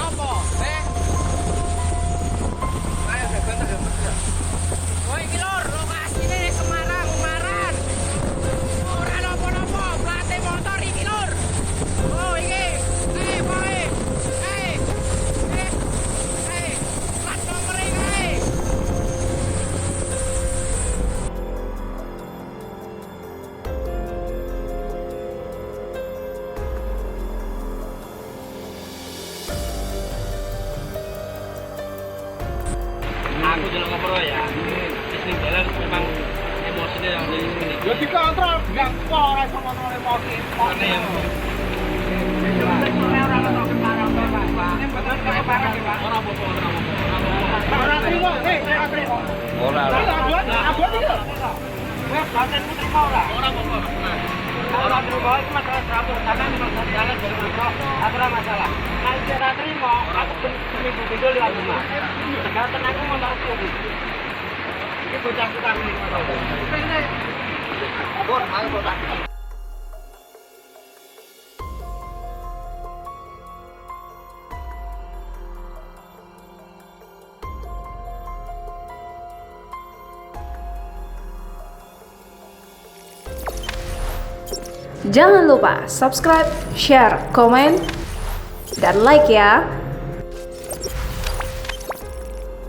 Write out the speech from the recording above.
apa? Ayo bentar ya. Woi iki lur, lokasine Semarang, Ungaran. Ora napa-napa, plate motor iki lur. Oh iki. Poe. Plat nomor iki. Aku jalan ngobrol ya. Di jalan memang emosinya yang dari sini. Ya dikontrol, gak kok ora iso kontrol emosi. Karena yang Ora trimo, ora trimo. Ora. Abot iki lho. Wes batenmu terima ora? Ora apa-apa. Ora terima itu masalah seratus karena memang saya jalan dari Metro, aku ora masalah. Nah, ora terima, aku seminggu video lewat rumah. Sekarang aku mau tahu ini bocah tukang ini. Bor, aku bocah. Jangan lupa subscribe, share, komen, dan like ya.